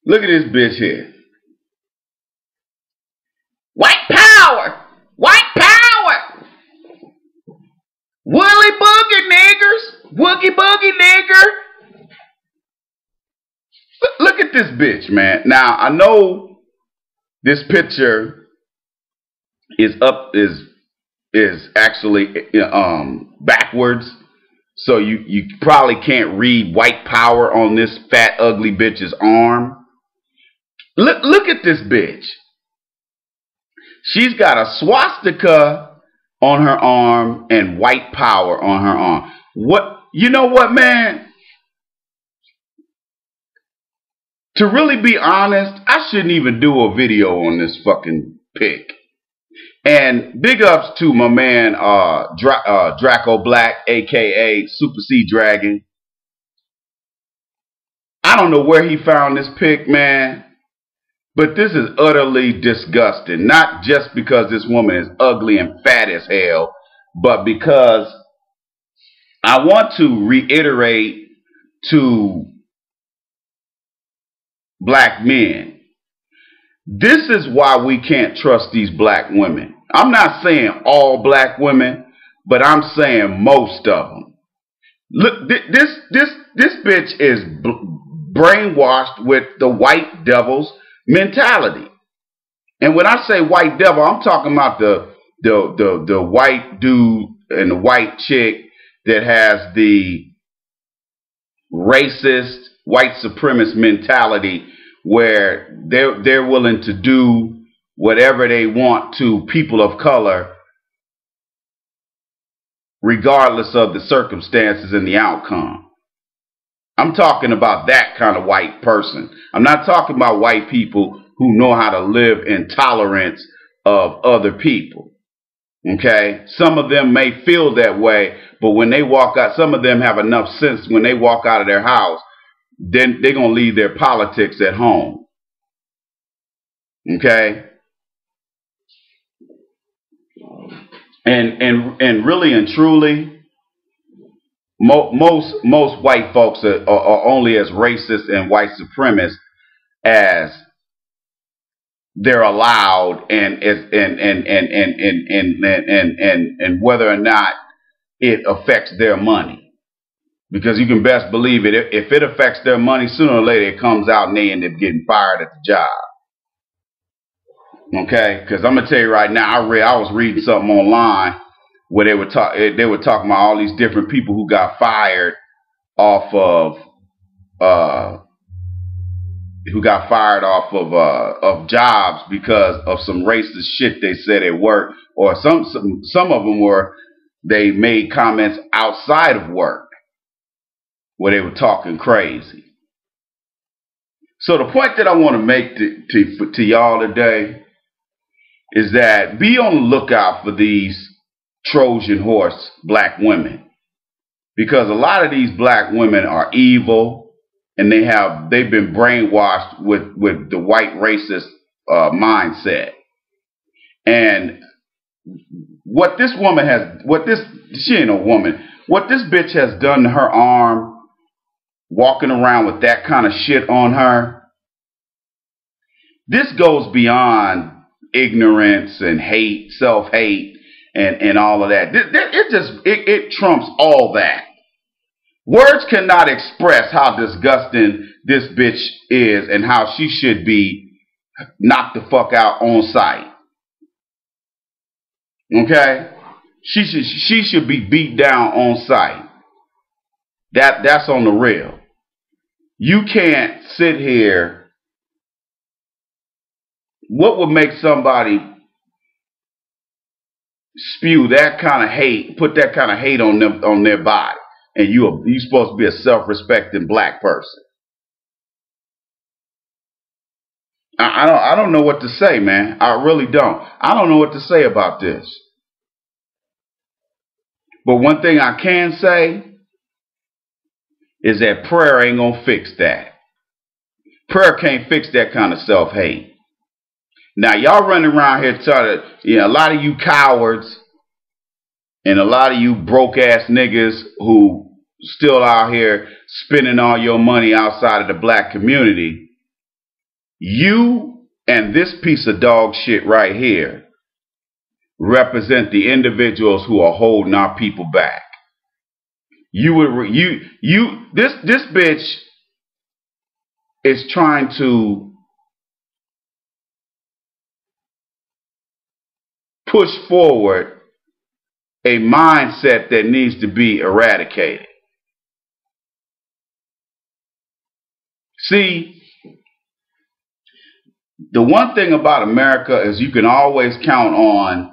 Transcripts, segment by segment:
Look at this bitch here. White power! White power! Woolly boogie niggers! Woogie boogie nigger! Look at this bitch, man. Now, I know this picture is actually backwards. So you probably can't read white power on this fat, ugly bitch's arm. Look at this bitch. She's got a swastika on her arm and white power on her arm. You know what, man? To really be honest, I shouldn't even do a video on this fucking pic. And big ups to my man Draco Black, aka Super Sea Dragon. I don't know where he found this pic, man, but this is utterly disgusting. Not just because this woman is ugly and fat as hell, but because I want to reiterate to black men, this is why we can't trust these black women. I'm not saying all black women, but I'm saying most of them. Look, this bitch is brainwashed with the white devil's mentality. And when I say white devil, I'm talking about the white dude and the white chick that has the racist white supremacist mentality where they're willing to do whatever they want to people of color regardless of the circumstances and the outcome. I'm talking about that kind of white person. I'm not talking about white people who know how to live in tolerance of other people. Okay? Some of them may feel that way, but when they walk out, some of them have enough sense when they walk out of their house, then they're going to leave their politics at home. Okay? And really and truly, most white folks are only as racist and white supremacist as they're allowed, and whether or not it affects their money. Because you can best believe it, if it affects their money, sooner or later it comes out and they end up getting fired at the job. Okay, because I'm gonna tell you right now, I was reading something online where they were talking about all these different people who got fired off of jobs because of some racist shit they said at work, or some of them were they made comments outside of work where they were talking crazy. So the point that I want to make to y'all today is that be on the lookout for these Trojan horse black women, because a lot of these black women are evil and they've been brainwashed with the white racist mindset. And what this woman has, she ain't a woman, what this bitch has done to her arm, walking around with that kind of shit on her, this goes beyond ignorance and hate, self-hate, and all of that. It trumps all that. Words cannot express how disgusting this bitch is and how she should be knocked the fuck out on sight. Okay? She should be beat down on sight. That's on the real. You can't sit here. What would make somebody spew that kind of hate, put that kind of hate on them, on their body, and you supposed to be a self-respecting black person? I don't know what to say, man. I really don't. I don't know what to say about this. But one thing I can say is that prayer ain't gonna fix that. Prayer can't fix that kind of self-hate. Now, y'all running around here telling, a lot of you cowards and a lot of you broke-ass niggas who still out here spending all your money outside of the black community, You and this piece of dog shit right here represent the individuals who are holding our people back. This bitch is trying to push forward a mindset that needs to be eradicated. See, the one thing about America is you can always count on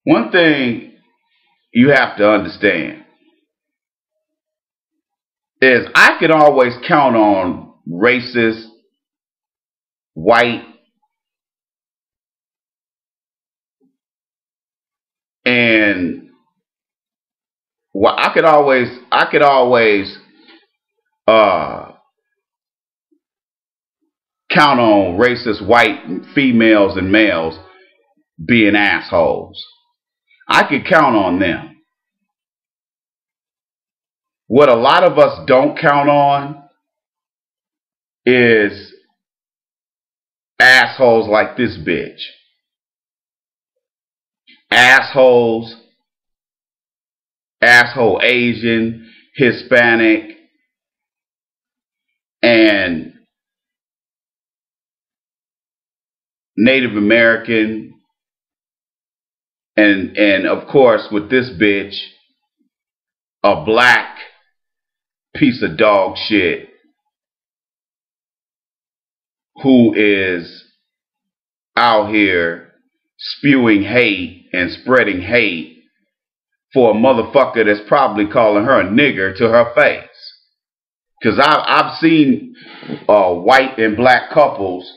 one thing you have to understand is I can always count on racist, white, and well, I could always count on racist white females and males being assholes. I could count on them. What a lot of us don't count on is assholes like this bitch. Assholes, asshole Asian, Hispanic, and Native American, and of course with this bitch, a black piece of dog shit who is out here spewing hate and spreading hate for a motherfucker that's probably calling her a nigger to her face. Because I've seen white and black couples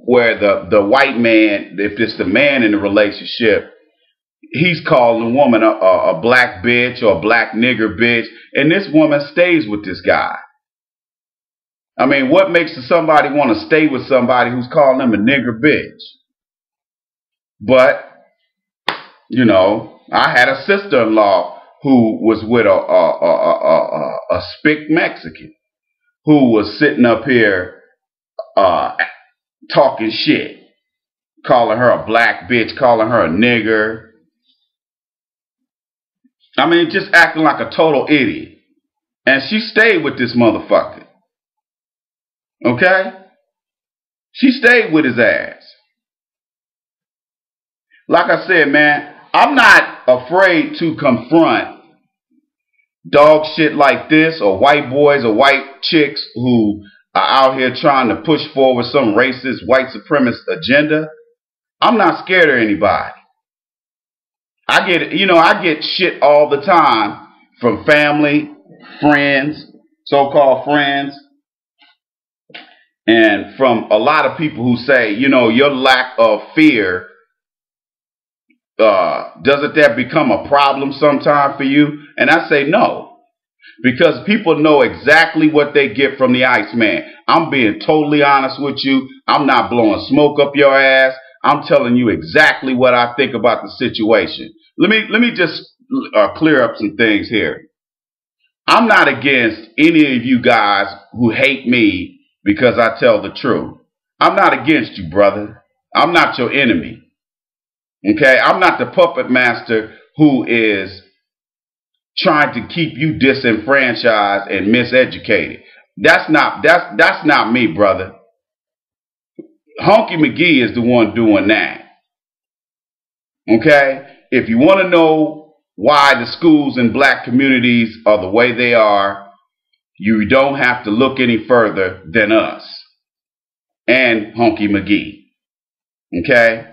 where the white man, if it's the man in the relationship, he's calling the woman a black bitch or a black nigger bitch, and this woman stays with this guy. I mean, what makes somebody want to stay with somebody who's calling them a nigger bitch? But, you know, I had a sister-in-law who was with a spick Mexican who was sitting up here talking shit, calling her a black bitch, calling her a nigger. I mean, just acting like a total idiot. And she stayed with this motherfucker. Okay? She stayed with his ass. Like I said, man, I'm not afraid to confront dog shit like this, or white boys or white chicks who are out here trying to push forward some racist, white supremacist agenda. I'm not scared of anybody. I get shit all the time from family, friends, so-called friends, and from a lot of people who say, you know, your lack of fear, doesn't that become a problem sometime for you? And I say no, because people know exactly what they get from the Iceman. I'm being totally honest with you. I'm not blowing smoke up your ass. I'm telling you exactly what I think about the situation. Let me just clear up some things here. I'm not against any of you guys who hate me because I tell the truth. I'm not against you, brother. I'm not your enemy. Okay? I'm not the puppet master who is trying to keep you disenfranchised and miseducated. That's not me, brother. Honky McGee is the one doing that. Okay? If you want to know why the schools in black communities are the way they are, you don't have to look any further than us and Honky McGee. Okay?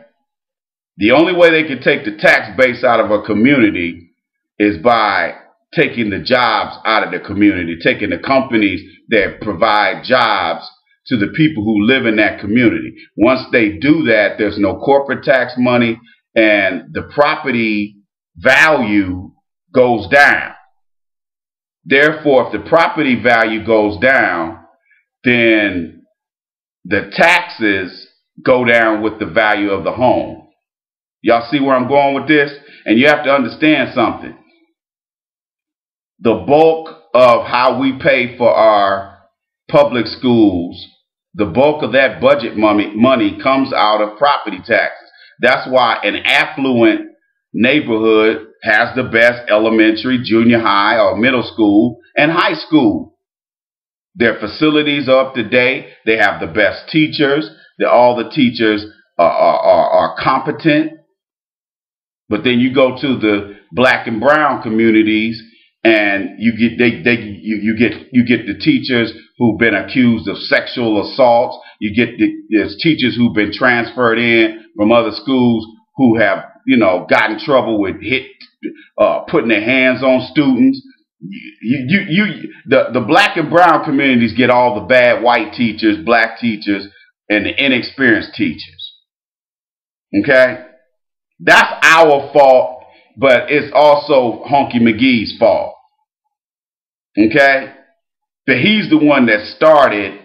The only way they can take the tax base out of a community is by taking the jobs out of the community, taking the companies that provide jobs to the people who live in that community. Once they do that, there's no corporate tax money, and the property value goes down. Therefore, if the property value goes down, then the taxes go down with the value of the home. Y'all see where I'm going with this? And you have to understand something. The bulk of how we pay for our public schools, the bulk of that budget money comes out of property taxes. That's why an affluent neighborhood has the best elementary, junior high, or middle school and high school. Their facilities are up to date. They have the best teachers. All the teachers are competent. But then you go to the black and brown communities, and you get the teachers who've been accused of sexual assaults. You get there's teachers who've been transferred in from other schools who have got in trouble with putting their hands on students. The black and brown communities get all the bad white teachers, black teachers, and the inexperienced teachers. Okay? That's our fault, but it's also Honky McGee's fault. Okay? But he's the one that started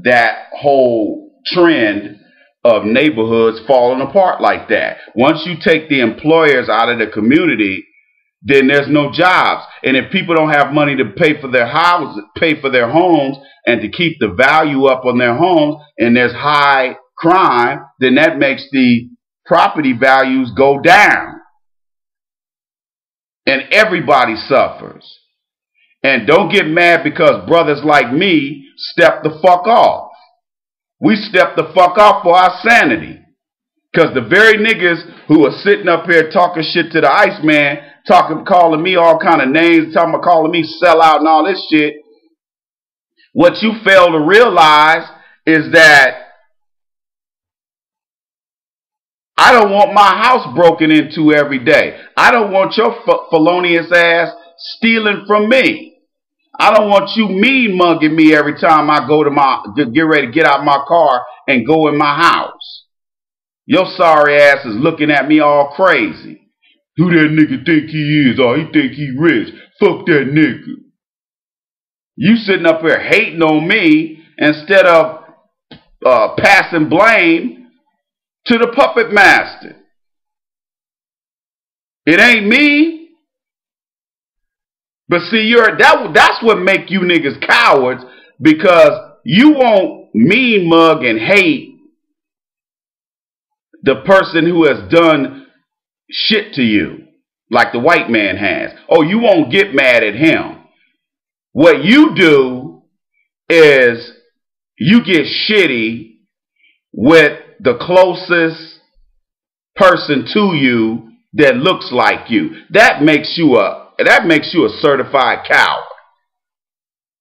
that whole trend of neighborhoods falling apart like that. Once you take the employers out of the community, then there's no jobs. And if people don't have money to pay for their houses, pay for their homes, and to keep the value up on their homes, and there's high crime, then that makes the property values go down. And everybody suffers. And don't get mad because brothers like me step the fuck off. We step the fuck off for our sanity. Because the very niggas who are sitting up here talking shit to the Iceman, calling me all kind of names, calling me sellout and all this shit, what you fail to realize is that I don't want my house broken into every day. I don't want your felonious ass stealing from me. I don't want you mean mugging me every time I go to get ready to get out my car and go in my house. Your sorry ass is looking at me all crazy. Who that nigga think he is? Oh, he think he rich. Fuck that nigga. You sitting up here hating on me instead of passing blame to the puppet master. It ain't me. But see, that's what make you niggas cowards, because you won't mean mug and hate the person who has done shit to you like the white man has. Oh, you won't get mad at him. What you do is you get shitty with the closest person to you that looks like you. That makes you a certified coward.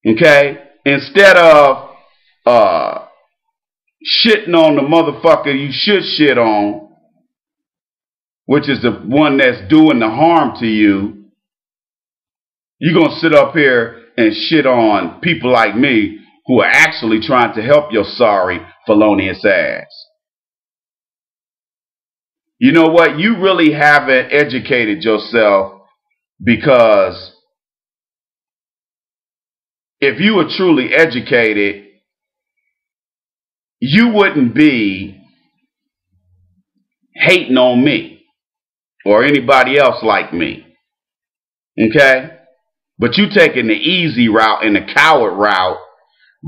Okay? Instead of shitting on the motherfucker you should shit on, which is the one that's doing the harm to you, you're going to sit up here and shit on people like me who are actually trying to help your sorry, felonious ass. You know what? You really haven't educated yourself, because if you were truly educated, you wouldn't be hating on me or anybody else like me. Okay? But you taking the easy route and the coward route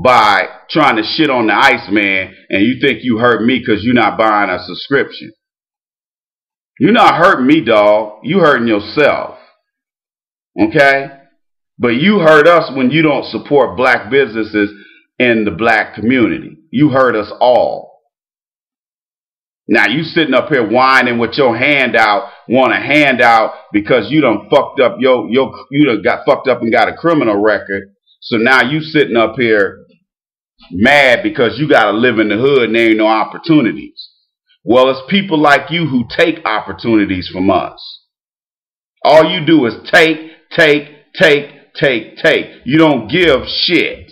by trying to shit on the Iceman, and you think you hurt me because you're not buying a subscription. You're not hurting me, dog. You hurting yourself. Okay? But you hurt us when you don't support black businesses in the black community. You hurt us all. Now you sitting up here whining with your hand out, want a handout because you done fucked up you done got fucked up and got a criminal record. So now you sitting up here mad because you gotta live in the hood and there ain't no opportunities. Well, it's people like you who take opportunities from us. All you do is take. You don't give shit.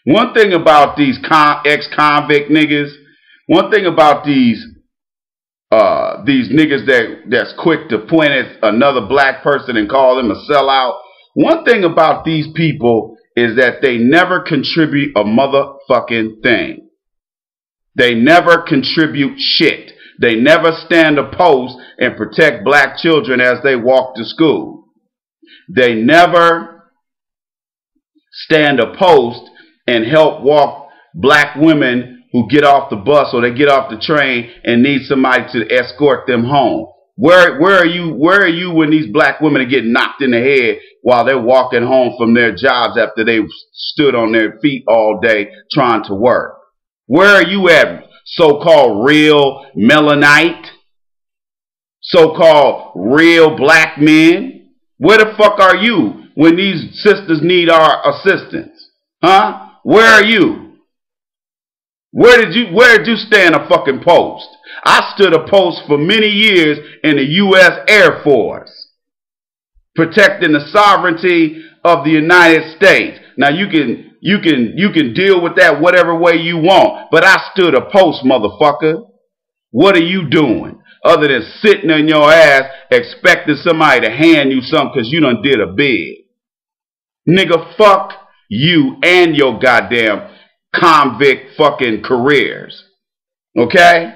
One thing about these ex-convict niggas, one thing about these niggas that's quick to point at another black person and call them a sellout, one thing about these people is that they never contribute a motherfucking thing. They never contribute shit. They never stand a post and protect black children as they walk to school. They never stand a post and help walk black women who get off the bus or they get off the train and need somebody to escort them home. Where are you when these black women are getting knocked in the head while they're walking home from their jobs after they've stood on their feet all day trying to work? Where are you at, so-called real Melanite? So-called real black men? Where the fuck are you when these sisters need our assistance? Huh? Where are you? Where did you stand a fucking post? I stood a post for many years in the U.S. Air Force, protecting the sovereignty of the United States. Now you can deal with that whatever way you want, but I stood a post, motherfucker. What are you doing other than sitting on your ass expecting somebody to hand you something because you done did a bid? Nigga, fuck you and your goddamn convict fucking careers. Okay?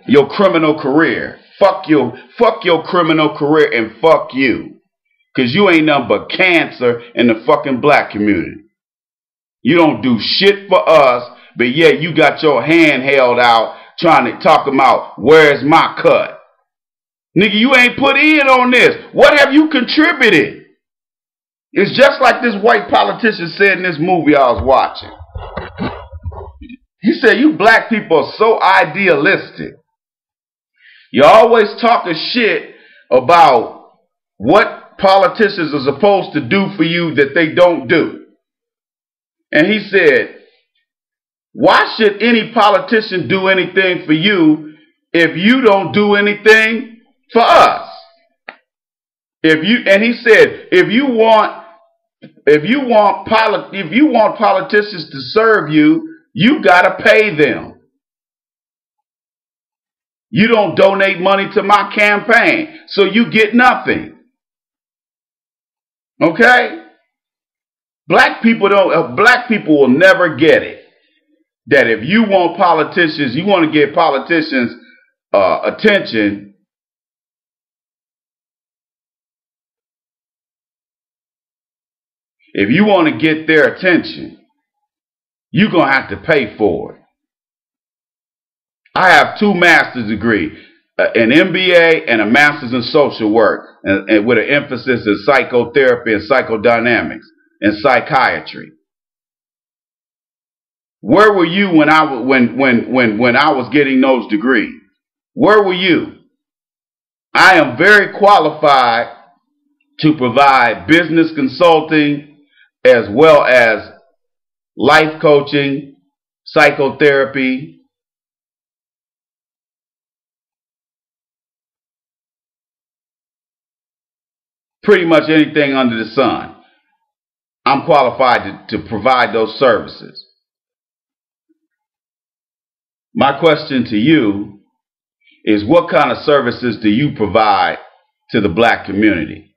Your criminal career. Fuck your criminal career and fuck you. Cause you ain't nothing but cancer in the fucking black community. You don't do shit for us, but yet you got your hand held out trying to talk about where's my cut. Nigga, you ain't put in on this. What have you contributed? It's just like this white politician said in this movie I was watching. He said, you black people are so idealistic. You're always talking shit about what politicians are supposed to do for you that they don't do. And he said, why should any politician do anything for you if you don't do anything for us? And he said, if you want politicians to serve you, you gotta pay them. You don't donate money to my campaign, so you get nothing. Okay? Black people will never get it. That if you want politicians, you want to get politicians attention, if you want to get their attention, you're going to have to pay for it. I have 2 master's degrees, an MBA and a master's in social work, and with an emphasis in psychotherapy and psychodynamics and psychiatry. Where were you when I was getting those degrees? Where were you? I am very qualified to provide business consulting as well as life coaching, psychotherapy, pretty much anything under the sun. I'm qualified to provide those services. My question to you is, what kind of services do you provide to the black community?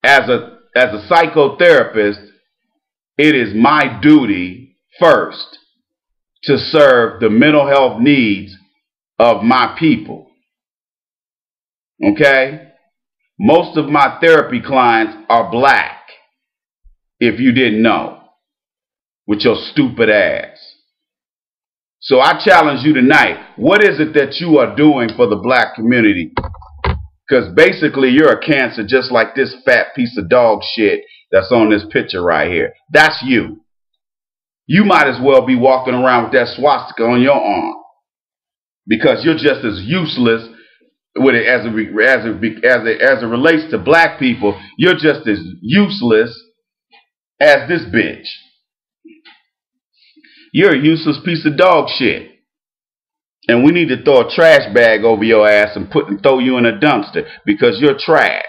As a psychotherapist, it is my duty first to serve the mental health needs of my people. Okay? Most of my therapy clients are black, if you didn't know, with your stupid ass. So I challenge you tonight, what is it that you are doing for the black community? Because basically you're a cancer just like this fat piece of dog shit that's on this picture right here. That's you. You might as well be walking around with that swastika on your arm, because you're just as useless with it as it relates to black people. You're just as useless as this bitch. You're a useless piece of dog shit. And we need to throw a trash bag over your ass and throw you in a dumpster, because you're trash.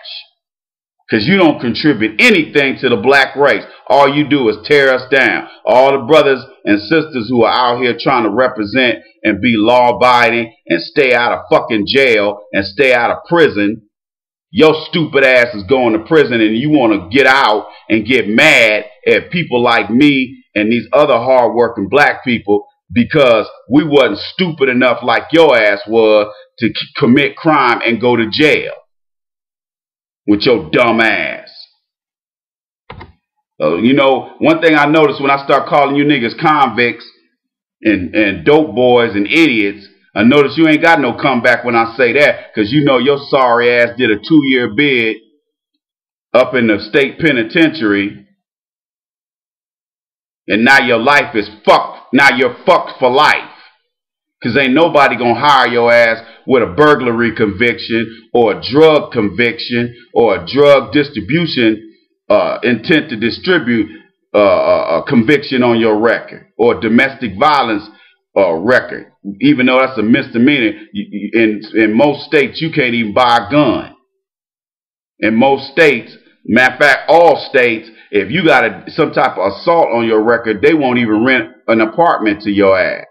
Because you don't contribute anything to the black race. All you do is tear us down. All the brothers and sisters who are out here trying to represent and be law-abiding and stay out of fucking jail and stay out of prison, your stupid ass is going to prison, and you want to get out and get mad at people like me and these other hard-working black people because we wasn't stupid enough like your ass was to commit crime and go to jail with your dumb ass. You know, one thing I noticed when I start calling you niggas convicts and dope boys and idiots, I notice you ain't got no comeback when I say that, because you know your sorry ass did a 2-year bid up in the state penitentiary, and now your life is fucked. Now you're fucked for life, because ain't nobody gonna hire your ass with a burglary conviction or a drug conviction or a drug distribution intent to distribute a conviction on your record, or domestic violence record, even though that's a misdemeanor. In most states, you can't even buy a gun. In most states, matter of fact, all states, if you got some type of assault on your record, they won't even rent an apartment to your ass.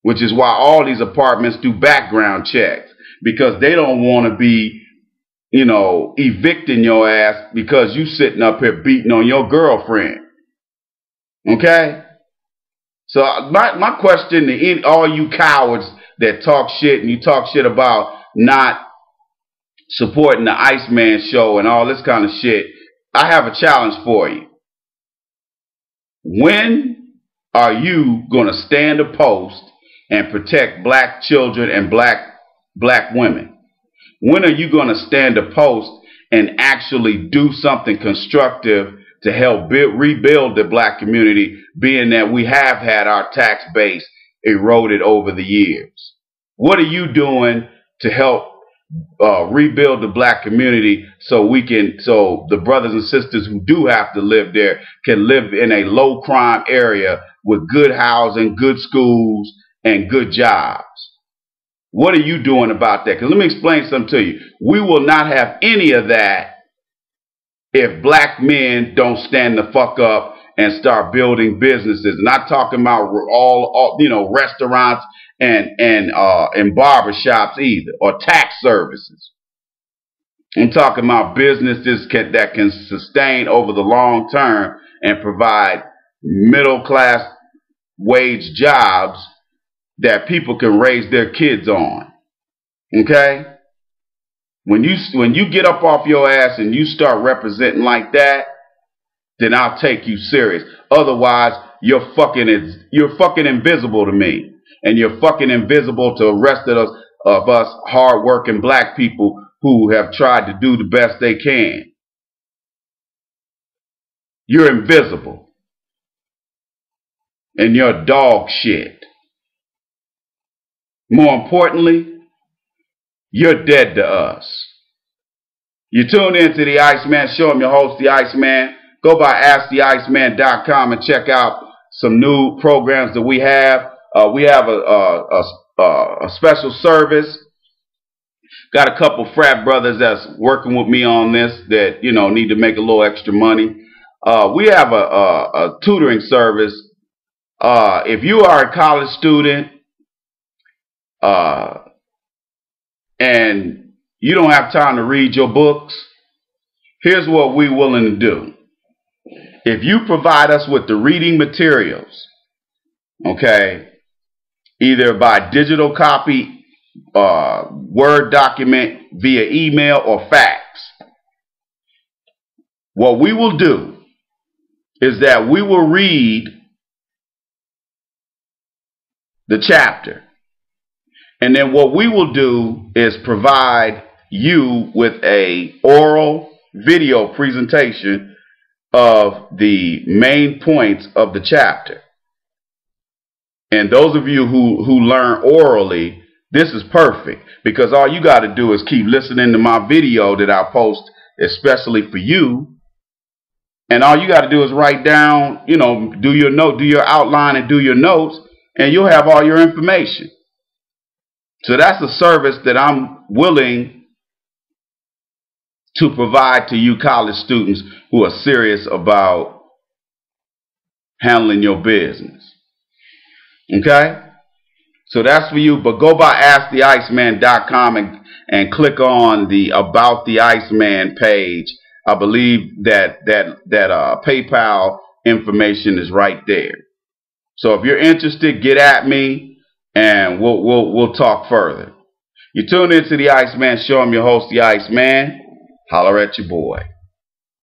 Which is why all these apartments do background checks, because they don't want to be, you know, evicting your ass because you sitting up here beating on your girlfriend. Okay? So my question to all you cowards that talk shit, and you talk shit about not supporting the Iceman show and all this kind of shit, I have a challenge for you. When are you going to stand a post and protect black children and black women? When are you going to stand a post and actually do something constructive to help rebuild the black community, being that we have had our tax base eroded over the years? What are you doing to help rebuild the black community so the brothers and sisters who do have to live there can live in a low crime area with good housing, good schools, and good jobs? What are you doing about that? Because let me explain something to you. We will not have any of that if black men don't stand the fuck up and start building businesses. Not talking about all you know, restaurants and barbershops either, or tax services. I'm talking about businesses that can sustain over the long term and provide middle class wage jobs that people can raise their kids on. Okay? When you get up off your ass and you start representing like that, then I'll take you serious. Otherwise, you're fucking invisible to me, and you're fucking invisible to the rest of us hard-working black people who have tried to do the best they can. You're invisible, and you're dog shit. More importantly, you're dead to us. You tune into the Iceman Show. I'm your host, the Iceman. Go by AskTheIceman.com and check out some new programs that we have. We have a special service. Got a couple frat brothers that's working with me on this that, you know, need to make a little extra money. We have a tutoring service. If you are a college student and you don't have time to read your books, here's what we're willing to do. If you provide us with the reading materials, okay, either by digital copy, Word document, via email, or fax, what we will do is that we will read the chapter. And then what we will do is provide you with a oral video presentation of the main points of the chapter. And those of you who learn orally, this is perfect, because all you got to do is keep listening to my video that I post especially for you. And all you got to do is write down, you know, do your outline and do your notes, and you'll have all your information. So that's a service that I'm willing to provide to you college students who are serious about handling your business. Okay? So that's for you. But go by AskTheIceman.com and click on the About the Iceman page. I believe that PayPal information is right there. So if you're interested, get at me and we'll talk further. You tune into the Iceman Show. I'm your host, the Iceman. Holler at your boy.